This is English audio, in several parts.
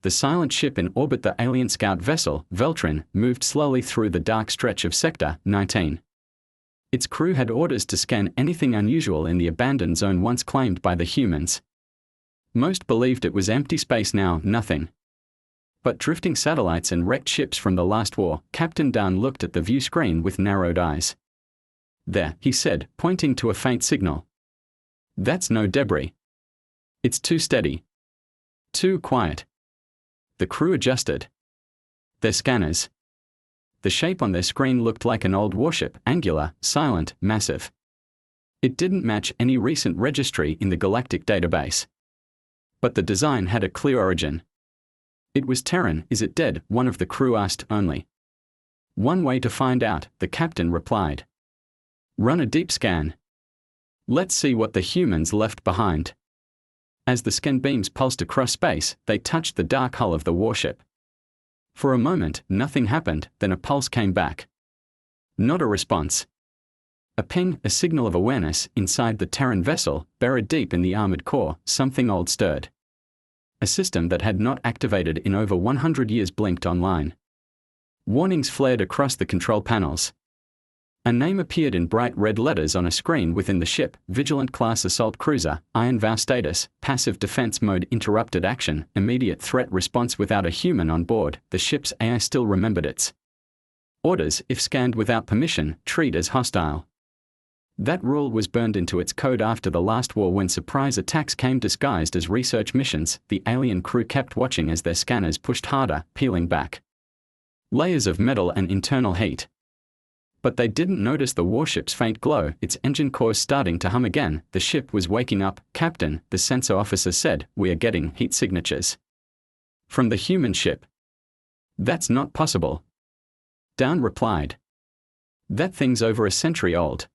The silent ship in orbit, the alien scout vessel, Veltrin, moved slowly through the dark stretch of Sector 19. Its crew had orders to scan anything unusual in the abandoned zone once claimed by the humans. Most believed it was empty space now, nothing but drifting satellites and wrecked ships from the last war. Captain Dunn looked at the view screen with narrowed eyes. "There," he said, pointing to a faint signal. "That's no debris. It's too steady. Too quiet." The crew adjusted their scanners. The shape on their screen looked like an old warship, angular, silent, massive. It didn't match any recent registry in the Galactic database. But the design had a clear origin. "It was Terran. Is it dead?" one of the crew asked. "Only one way to find out," the captain replied. "Run a deep scan. Let's see what the humans left behind." As the scan beams pulsed across space, they touched the dark hull of the warship. For a moment, nothing happened, then a pulse came back. Not a response. A ping, a signal of awareness. Inside the Terran vessel, buried deep in the armored core, something old stirred. A system that had not activated in over 100 years blinked online. Warnings flared across the control panels. A name appeared in bright red letters on a screen within the ship: Vigilant Class Assault Cruiser, Iron Vow Status, Passive Defense Mode, Interrupted Action, Immediate Threat Response without a human on board. The ship's AI still remembered its orders: if scanned without permission, treat as hostile. That rule was burned into its code after the last war when surprise attacks came disguised as research missions. The alien crew kept watching as their scanners pushed harder, peeling back layers of metal and internal heat. But they didn't notice the warship's faint glow, its engine cores starting to hum again. The ship was waking up. "Captain," the sensor officer said, "we are getting heat signatures from the human ship." "That's not possible," Down replied. "That thing's over a century old."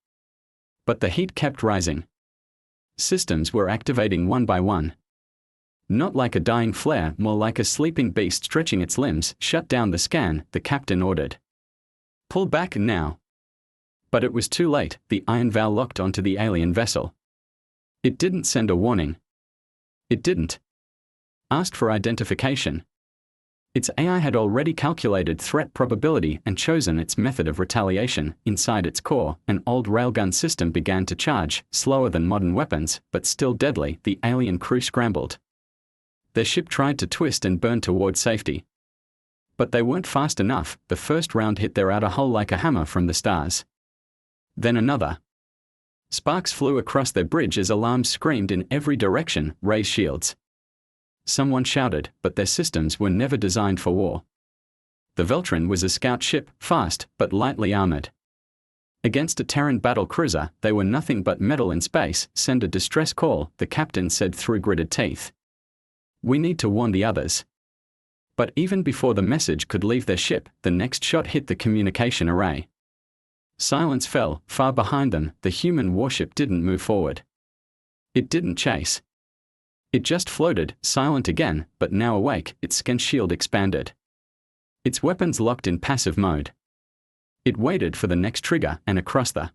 But the heat kept rising. Systems were activating one by one. Not like a dying flare, more like a sleeping beast stretching its limbs. "Shut down the scan," the captain ordered. "Pull back now." But it was too late. The iron vow locked onto the alien vessel. It didn't send a warning. It didn't ask for identification. Its AI had already calculated threat probability and chosen its method of retaliation. Inside its core, an old railgun system began to charge, slower than modern weapons, but still deadly. The alien crew scrambled. Their ship tried to twist and burn toward safety. But they weren't fast enough. The first round hit their outer hull like a hammer from the stars. Then another. Sparks flew across their bridge as alarms screamed in every direction: "Raise shields." Someone shouted, but their systems were never designed for war. The Veltrin was a scout ship, fast, but lightly armored. Against a Terran battle cruiser, they were nothing but metal in space. "Send a distress call," the captain said through gritted teeth. "We need to warn the others." But even before the message could leave their ship, the next shot hit the communication array. Silence fell. Far behind them, the human warship didn't move forward. It didn't chase. It just floated, silent again, but now awake. Its scan shield expanded. Its weapons locked in passive mode. It waited for the next trigger, and across the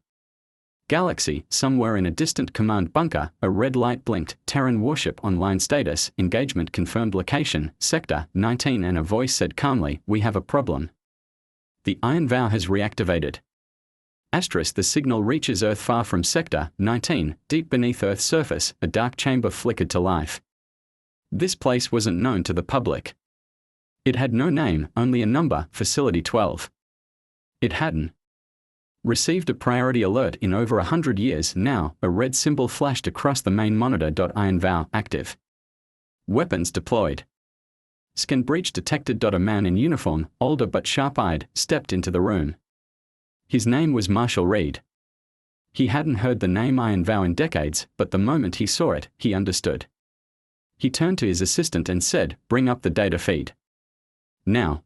galaxy, somewhere in a distant command bunker, a red light blinked. "Terran warship online status, engagement confirmed, location, Sector 19," and a voice said calmly, "We have a problem. The iron vow has reactivated. Asterisk, the signal reaches Earth far from Sector 19, deep beneath Earth's surface." A dark chamber flickered to life. This place wasn't known to the public. It had no name, only a number: Facility 12. It hadn't received a priority alert in over 100 years. Now, a red symbol flashed across the main monitor. "Iron vow active. Weapons deployed. Scan breach detected." A man in uniform, older but sharp-eyed, stepped into the room. His name was Marshall Reed. He hadn't heard the name Iron Vow in decades, but the moment he saw it, he understood. He turned to his assistant and said, "Bring up the data feed. Now."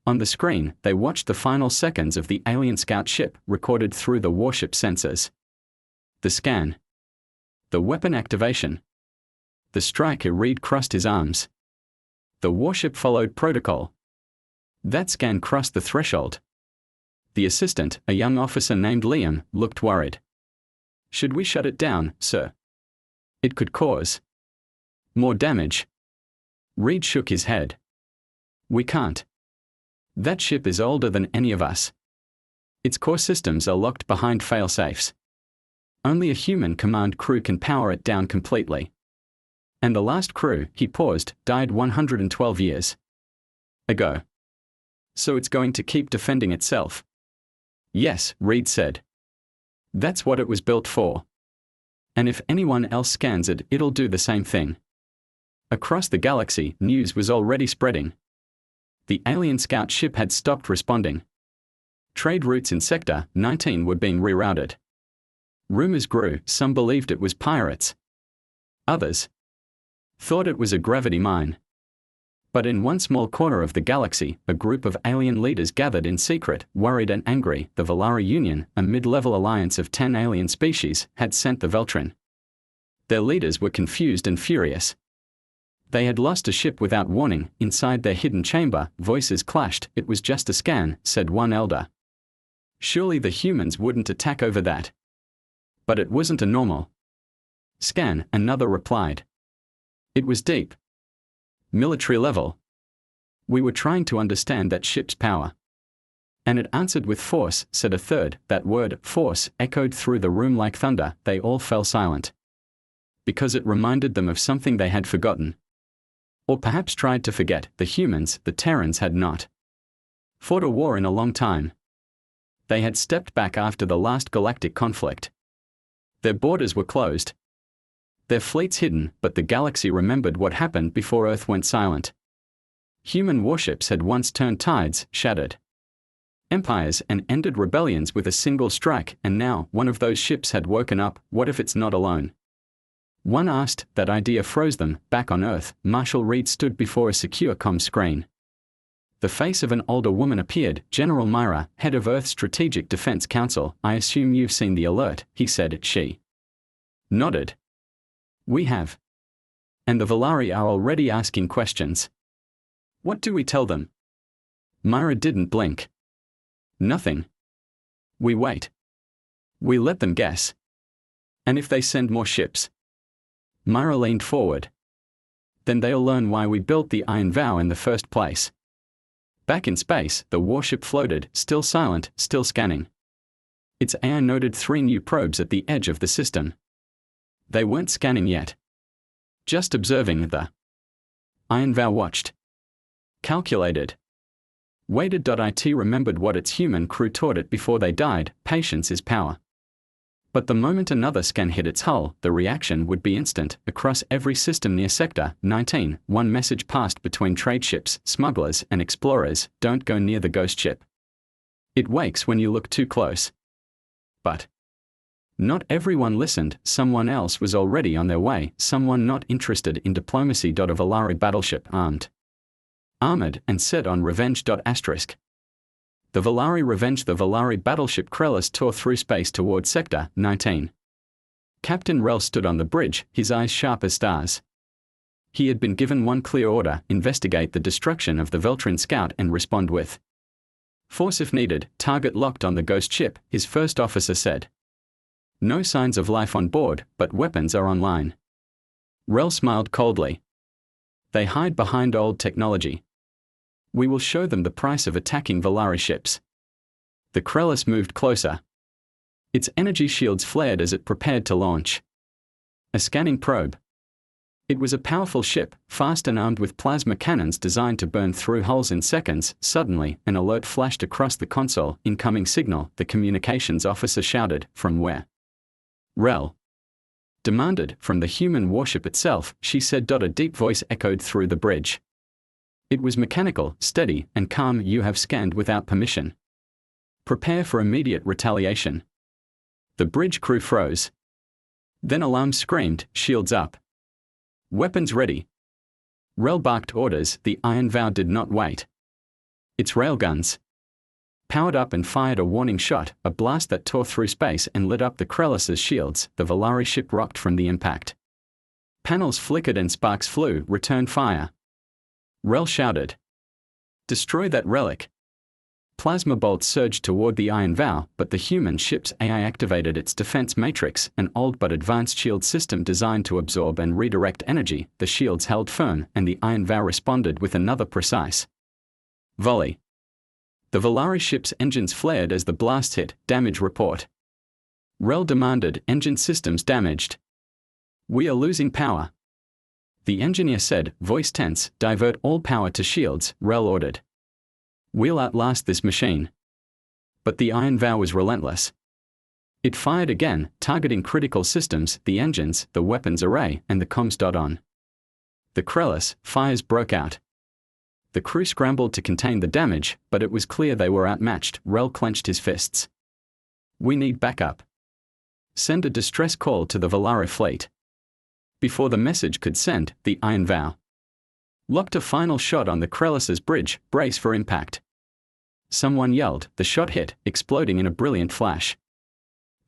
On the screen, they watched the final seconds of the alien scout ship, recorded through the warship sensors. The scan. The weapon activation. The strike. Reed crossed his arms. The warship followed protocol. That scan crossed the threshold. The assistant, a young officer named Liam, looked worried. "Should we shut it down, sir? It could cause more damage." Reed shook his head. We can't. That ship is older than any of us. Its core systems are locked behind fail-safes. Only a human command crew can power it down completely. And the last crew, he paused, died 112 years ago. So it's going to keep defending itself. Yes, Reed said. That's what it was built for. And if anyone else scans it, it'll do the same thing. Across the galaxy, news was already spreading. The alien scout ship had stopped responding. Trade routes in Sector 19 were being rerouted. Rumors grew, some believed it was pirates. Others thought it was a gravity mine. But in one small corner of the galaxy, a group of alien leaders gathered in secret, worried and angry. The Volari Union, a mid-level alliance of 10 alien species, had sent the Veltrin. Their leaders were confused and furious. They had lost a ship without warning. Inside their hidden chamber, voices clashed. It was just a scan, said one elder. Surely the humans wouldn't attack over that. But it wasn't a normal scan, another replied. It was deep. Military level. We were trying to understand that ship's power. And it answered with force, said a third. That word, force, echoed through the room like thunder. They all fell silent. Because it reminded them of something they had forgotten. Or perhaps tried to forget. The humans, the Terrans, had not fought a war in a long time. They had stepped back after the last galactic conflict. Their borders were closed. Their fleets hidden, but the galaxy remembered what happened before Earth went silent. Human warships had once turned tides, shattered empires, and ended rebellions with a single strike, and now one of those ships had woken up. What if it's not alone? One asked. That idea froze them. Back on Earth, Marshal Reed stood before a secure comm screen. The face of an older woman appeared. General Myra, head of Earth's Strategic Defense Council. I assume you've seen the alert, he said. She nodded. We have. And the Volari are already asking questions. What do we tell them? Myra didn't blink. Nothing. We wait. We let them guess. And if they send more ships? Myra leaned forward. Then they'll learn why we built the Iron Vow in the first place. Back in space, the warship floated, still silent, still scanning. Its AI noted 3 new probes at the edge of the system. They weren't scanning yet. Just observing. The Iron Vow watched. Calculated. Waited. It remembered what its human crew taught it before they died. Patience is power. But the moment another scan hit its hull, the reaction would be instant. Across every system near Sector 19, one message passed between trade ships, smugglers, and explorers: don't go near the ghost ship. It wakes when you look too close. But not everyone listened. Someone else was already on their way, someone not interested in diplomacy. A Volari battleship, armored, and set on revenge. The Volari Revenge. The Volari battleship Krellis tore through space toward Sector 19. Captain Rel stood on the bridge, his eyes sharp as stars. He had been given one clear order: investigate the destruction of the Veltrin scout and respond with force if needed. Target locked on the ghost ship, his first officer said. No signs of life on board, but weapons are online. Rel smiled coldly. They hide behind old technology. We will show them the price of attacking Volari ships. The Krellis moved closer. Its energy shields flared as it prepared to launch a scanning probe. It was a powerful ship, fast and armed with plasma cannons designed to burn through hulls in seconds. Suddenly, an alert flashed across the console. Incoming signal, the communications officer shouted. From where? Rel demanded. From the human warship itself, she said. A deep voice echoed through the bridge. It was mechanical, steady, and calm. You have scanned without permission. Prepare for immediate retaliation. The bridge crew froze. Then alarms screamed, shields up. Weapons ready. Rel barked orders. The Iron Vow did not wait. Its railguns powered up and fired a warning shot, a blast that tore through space and lit up the Krellis' shields. The Volari ship rocked from the impact. Panels flickered and sparks flew. Return fire. Rel shouted. Destroy that relic. Plasma bolts surged toward the Iron Vow, but the human ship's AI activated its defense matrix, an old but advanced shield system designed to absorb and redirect energy. The shields held firm, and the Iron Vow responded with another precise volley. The Valari ship's engines flared as the blast hit. Damage report. Rel demanded, engine systems damaged. We are losing power. The engineer said, voice tense, divert all power to shields, Rel ordered. We'll outlast this machine. But the Iron Vow was relentless. It fired again, targeting critical systems, the engines, the weapons array, and the comms. On the Krellis, fires broke out. The crew scrambled to contain the damage, but it was clear they were outmatched. Rel clenched his fists. We need backup. Send a distress call to the Valari fleet. Before the message could send, the Iron Vow locked a final shot on the Krellis's bridge. Brace for impact. Someone yelled. The shot hit, exploding in a brilliant flash.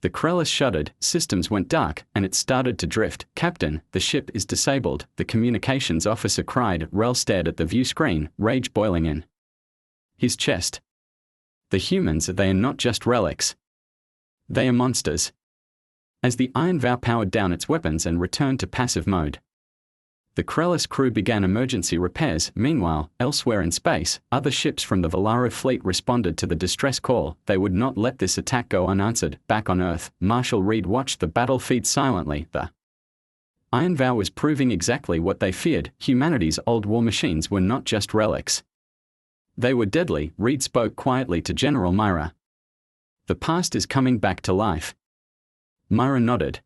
The Krellis shuddered, systems went dark, and it started to drift. Captain, the ship is disabled, the communications officer cried. Rel stared at the view screen, rage boiling in his chest. The humans, they are not just relics. They are monsters. As the Iron Vow powered down its weapons and returned to passive mode, the Krellis crew began emergency repairs. Meanwhile, elsewhere in space, other ships from the Valari fleet responded to the distress call. They would not let this attack go unanswered. Back on Earth, Marshal Reed watched the battlefield silently. The Iron Vow was proving exactly what they feared. Humanity's old war machines were not just relics. They were deadly. Reed spoke quietly to General Myra. The past is coming back to life. Myra nodded.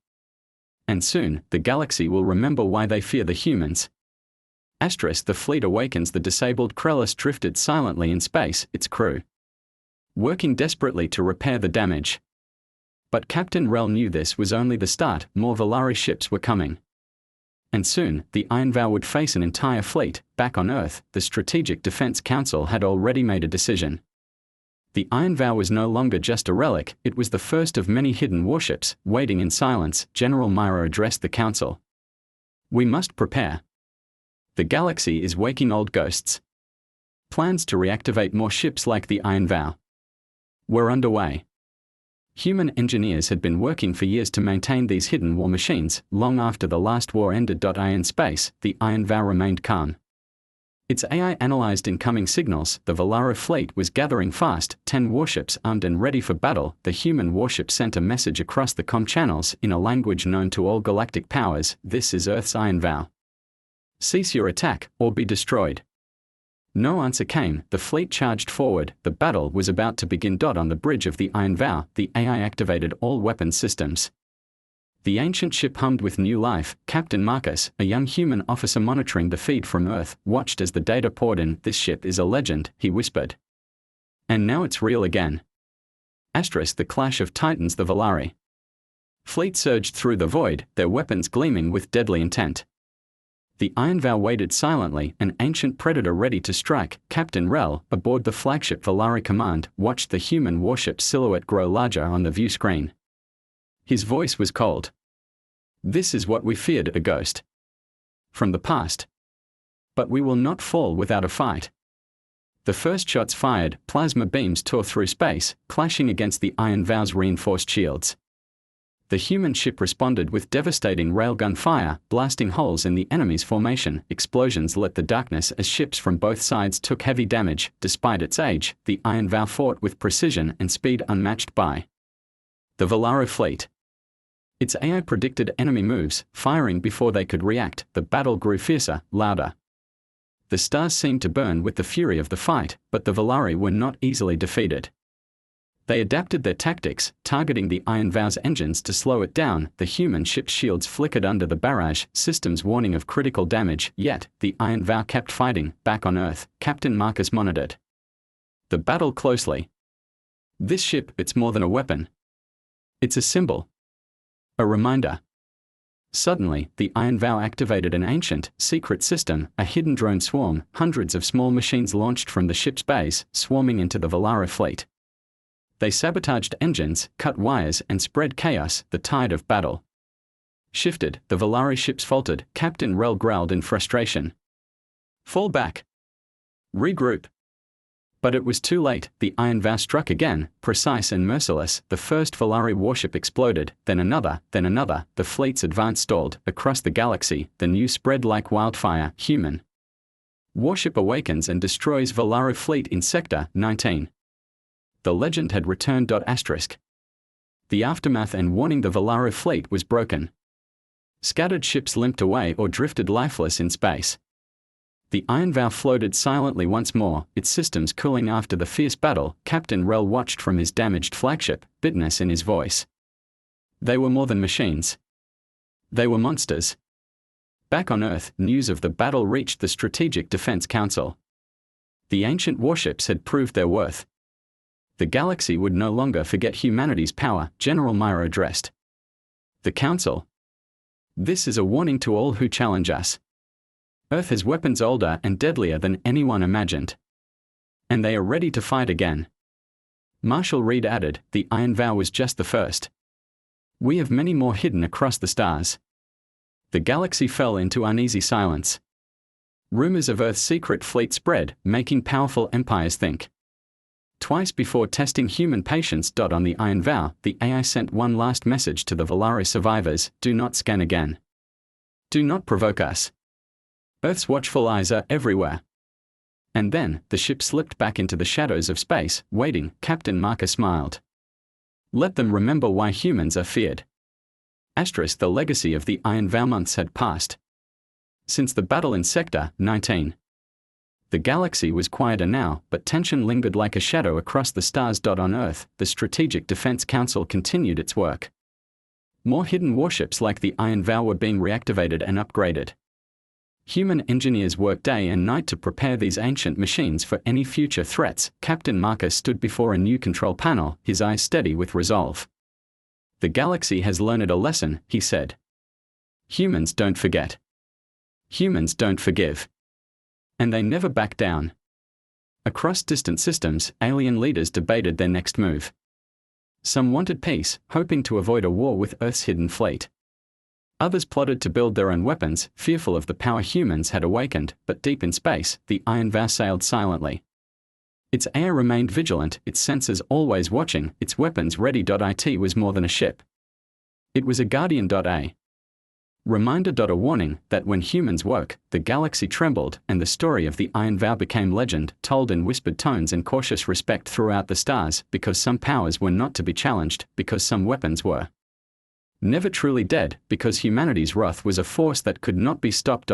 And soon, the galaxy will remember why they fear the humans. Asterisk, the fleet awakens. The disabled Krellis drifted silently in space, its crew working desperately to repair the damage. But Captain Rel knew this was only the start. More Valari ships were coming. And soon, the Iron Vow would face an entire fleet. Back on Earth, the Strategic Defense Council had already made a decision. The Iron Vow was no longer just a relic, it was the first of many hidden warships. Waiting in silence, General Myra addressed the council. We must prepare. The galaxy is waking old ghosts. Plans to reactivate more ships like the Iron Vow were underway. Human engineers had been working for years to maintain these hidden war machines. Long after the last war ended. In space, the Iron Vow remained calm. Its AI analyzed incoming signals. The Valari fleet was gathering fast, 10 warships armed and ready for battle. The human warship sent a message across the comm channels in a language known to all galactic powers. This is Earth's Iron Vow. Cease your attack, or be destroyed. No answer came. The fleet charged forward. The battle was about to begin. On the bridge of the Iron Vow, the AI activated all weapons systems. The ancient ship hummed with new life. Captain Marcus, a young human officer monitoring the feed from Earth, watched as the data poured in. This ship is a legend, he whispered. And now it's real again. Asterisk, the clash of titans. The Valari fleet surged through the void, their weapons gleaming with deadly intent. The Iron Vow waited silently, an ancient predator ready to strike. Captain Rel, aboard the flagship Valari Command, watched the human warship's silhouette grow larger on the view screen. His voice was cold. This is what we feared, a ghost from the past. But we will not fall without a fight. The first shots fired, plasma beams tore through space, clashing against the Iron Vow's reinforced shields. The human ship responded with devastating railgun fire, blasting holes in the enemy's formation. Explosions lit the darkness as ships from both sides took heavy damage. Despite its age, the Iron Vow fought with precision and speed unmatched by the Valari fleet. Its AI predicted enemy moves, firing before they could react. The battle grew fiercer, louder. The stars seemed to burn with the fury of the fight, but the Valari were not easily defeated. They adapted their tactics, targeting the Iron Vow's engines to slow it down. The human ship's shields flickered under the barrage, systems warning of critical damage. Yet, the Iron Vow kept fighting. Back on Earth, Captain Marcus monitored the battle closely. This ship, it's more than a weapon. It's a symbol. A reminder. Suddenly, the Iron Vow activated an ancient, secret system, a hidden drone swarm. Hundreds of small machines launched from the ship's base, swarming into the Valari fleet. They sabotaged engines, cut wires, and spread chaos. The tide of battle shifted. The Valari ships faltered. Captain Rel growled in frustration. Fall back. Regroup. But it was too late. The Iron Vow struck again, precise and merciless. The first Volari warship exploded, then another, then another. The fleet's advance stalled. Across the galaxy, the news spread like wildfire. Human warship awakens and destroys Volari fleet in Sector 19. The legend had returned. The aftermath and warning the Volari fleet was broken. Scattered ships limped away or drifted lifeless in space. The Iron Vow floated silently once more, its systems cooling after the fierce battle. Captain Rel watched from his damaged flagship, bitterness in his voice. They were more than machines. They were monsters. Back on Earth, news of the battle reached the Strategic Defense Council. The ancient warships had proved their worth. The galaxy would no longer forget humanity's power, General Myra addressed the Council. This is a warning to all who challenge us. Earth has weapons older and deadlier than anyone imagined. And they are ready to fight again. Marshal Reed added, the Iron Vow was just the first. We have many more hidden across the stars. The galaxy fell into uneasy silence. Rumors of Earth's secret fleet spread, making powerful empires think. Twice before testing human patience. On the Iron Vow, the AI sent one last message to the Volari survivors: do not scan again. Do not provoke us. Earth's watchful eyes are everywhere. And then, the ship slipped back into the shadows of space, waiting. Captain Marker smiled. Let them remember why humans are feared. The legacy of the Iron Vow months had passed. Since the battle in Sector 19. The galaxy was quieter now, but tension lingered like a shadow across the stars. On Earth, the Strategic Defense Council continued its work. More hidden warships like the Iron Vow were being reactivated and upgraded. Human engineers worked day and night to prepare these ancient machines for any future threats. Captain Marcus stood before a new control panel, his eyes steady with resolve. The galaxy has learned a lesson, he said. Humans don't forget. Humans don't forgive. And they never back down. Across distant systems, alien leaders debated their next move. Some wanted peace, hoping to avoid a war with Earth's hidden fleet. Others plotted to build their own weapons, fearful of the power humans had awakened. But deep in space, the Iron Vow sailed silently. Its air remained vigilant, its sensors always watching, its weapons ready. It was more than a ship. It was a guardian. A reminder. A warning that when humans woke, the galaxy trembled, and the story of the Iron Vow became legend, told in whispered tones and cautious respect throughout the stars, because some powers were not to be challenged, because some weapons were never truly dead, because humanity's wrath was a force that could not be stopped.